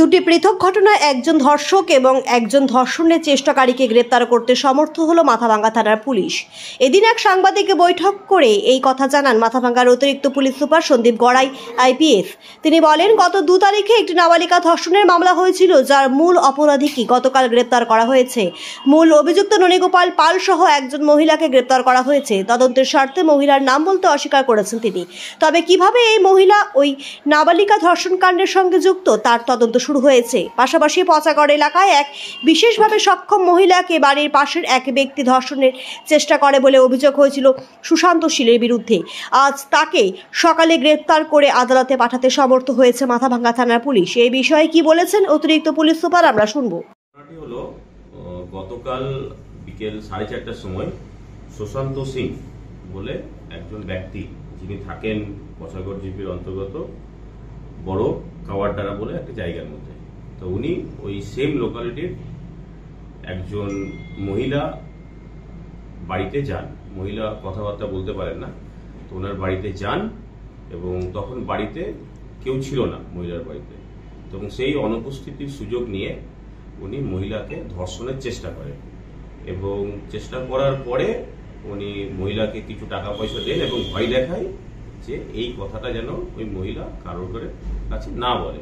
দুটি পৃথক ঘটনায় একজন ধর্ষক এবং একজন ধর্ষণের চেষ্টাকারীকে গ্রেপ্তার করতে সমর্থ হলো মাথাভাঙ্গা থানার পুলিশ। এদিন এক সাংবাদিক বৈঠক করে এই কথা জানান মাথাভাঙ্গার অতিরিক্ত police super Sandip Garai IPS. তিনি বলেন, গত 2 তারিখে একটি নাবালিকা ধর্ষণের মামলা হয়েছিল, যার মূল অপরাধীকে গতকাল গ্রেপ্তার করা হয়েছে। মূল অভিযুক্ত ননীগোপাল পাল সহ একজন মহিলাকে গ্রেপ্তার করা হয়েছে। তদন্তের স্বার্থে মহিলার নাম বলতে অস্বীকার করেছেন তিনি। তবে কিভাবে এই মহিলা ওই নাবালিকা ধর্ষণ কাণ্ডের সঙ্গে যুক্ত তার তদন্ত শুরু হয়েছে। পাশাপাশি পচাগড় এলাকায় এক বিশেষভাবে সক্ষম মহিলাকে বাড়ির পাশের এক ব্যক্তি ধর্ষণের চেষ্টা করে বলে অভিযোগ হয়েছিল সুশান্ত শীলের বিরুদ্ধে। আজ তাকে সকালে গ্রেপ্তার করে আদালতে পাঠাতে সমর্থ হয়েছে মাথাভাঙ্গা থানার পুলিশ। এই বিষয়ে কি বলেছেন অতিরিক্ত পুলিশ সুপার আমরা শুনবো। হলো গতকাল বিকেল 4:30টার সময় সুশান্ত সিং বলে একজন ব্যক্তি, যিনি থাকেন পচাগড় জিপির অন্তর্গত বড় কাওয়ারডারা বলে একটা জায়গার মধ্যে। তো উনি ওই সেম লোকালিটির একজন মহিলা বাড়িতে যান। মহিলা কথাবার্তা বলতে পারেন না, তো ওনার বাড়িতে যান এবং তখন বাড়িতে কেউ ছিল না মহিলার বাড়িতে। এবং সেই অনুপস্থিতির সুযোগ নিয়ে উনি মহিলাকে ধর্ষণের চেষ্টা করেন এবং চেষ্টা করার পরে উনি মহিলাকে কিছু টাকা পয়সা দেন এবং ভয় দেখায় যে এই কথাটা যেন ওই মহিলা কারোর কাছে না বলে।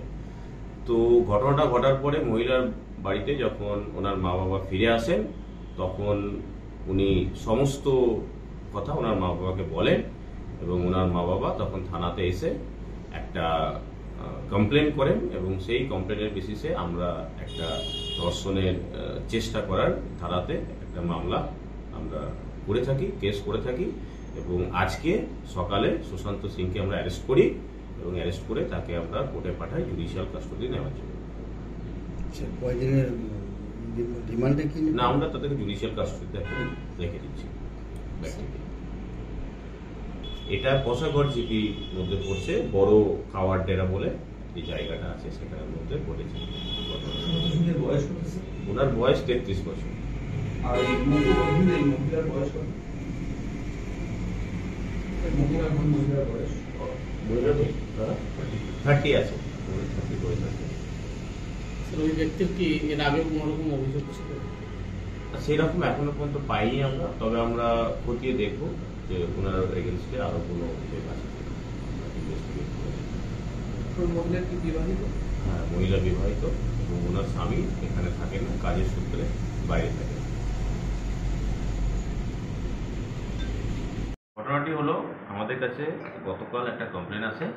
তো ঘটনাটা ঘটার পরে মহিলার বাড়িতে যখন ওনার মা বাবা ফিরে আসেন, তখন উনি সমস্ত কথা ওনার মা বাবাকে বলেন এবং ওনার মা বাবা তখন থানাতে এসে একটা কমপ্লেন করেন এবং সেই কমপ্লেনের বেসিসে আমরা একটা ধর্ষণের চেষ্টা করার ধারাতে একটা মামলা আমরা করে থাকি, কেস করে থাকি। এবং আজকে সকালে সুশান্ত সিংকে আমরা অ্যারেস্ট করি এবং অ্যারেস্ট করে তাকে আমরা কোর্টে পাঠাই জুডিশিয়াল কাস্টডি নেওয়ার জন্য। না, আমরা তাদেরকে জুডিশিয়াল কাস্টডিতে রেখে দিচ্ছি। এটা পচাগড় জিপির মধ্যে পড়ছে, বড় কাওয়ারডেরা বলে যে জায়গাটা আছে সেখানের মধ্যে পড়েছে। ওনার বয়স 33 বছর। আর এই মহিলার বয়স কত? মহিলার বয়স 30 আছে। 30 বয়স আছে। ওই ব্যক্তির কি এর আগে কোনো রকম অভিযোগ ছিল? সেরকম এখনো পর্যন্ত পাইনি আমরা, তবে আমরা খতিয়ে দেখবো যে ওনার এগেনস্টে আরো কোনো অভিযোগ আছে। মহিলা কি বিবাহিত? হ্যাঁ, মহিলা বিবাহিত এবং ওনার স্বামী এখানে থাকেন না, কাজের সূত্রে বাইরে থাকেন। ঘটনাটি হলো, আমাদের কাছে গতকাল একটা কমপ্লেন আসে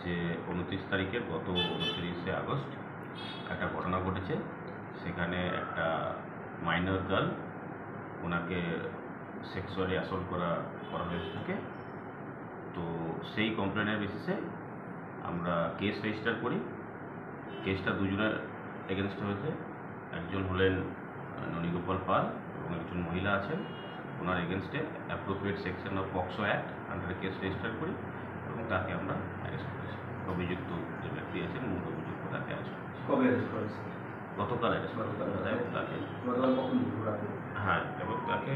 যে 29 তারিখের গত 29শে আগস্ট একটা ঘটনা ঘটেছে। সেখানে একটা মাইনর গার্ল, ওনাকে সেক্সুয়ালি অ্যাসল্ট করা হয়ে থাকে। তো সেই কমপ্লেনের বেসিসে আমরা কেস রেজিস্টার করি। কেসটা দুজনের এগেনস্টে হয়েছে। একজন হলেন ননীগোপাল পাল এবং একজন মহিলা আছেন। ওনার এগেনস্টে appropriate section of POCSO act আন্ডারে কেস রেজিস্টার করি এবং তাকে আমরা অ্যারেস্ট করেছি। অভিযুক্ত যে ব্যক্তি আছেন, মূল অভিযুক্ত, তাকে অ্যারেস্ট করেছি। কবে অ্যারেস্ট করেছে? গতকাল অ্যারেস্ট করা তাকে। হ্যাঁ, এবং তাকে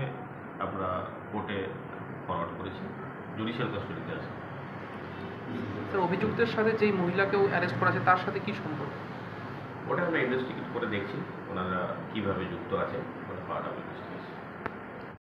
আমরা কোর্টে ফরওয়ার্ড করেছি, জুডিশিয়াল কাস্টডিতে আছে। অভিযুক্তের সাথে যেই মহিলাকেও অ্যারেস্ট করা আছে তার সাথে কি সম্পর্ক? ওটা আমরা ইনভেস্টিগেট করে দেখছি ওনারা কিভাবে যুক্ত আছে, ওটা পার্ট অফ ইনভেস্টিগেশন।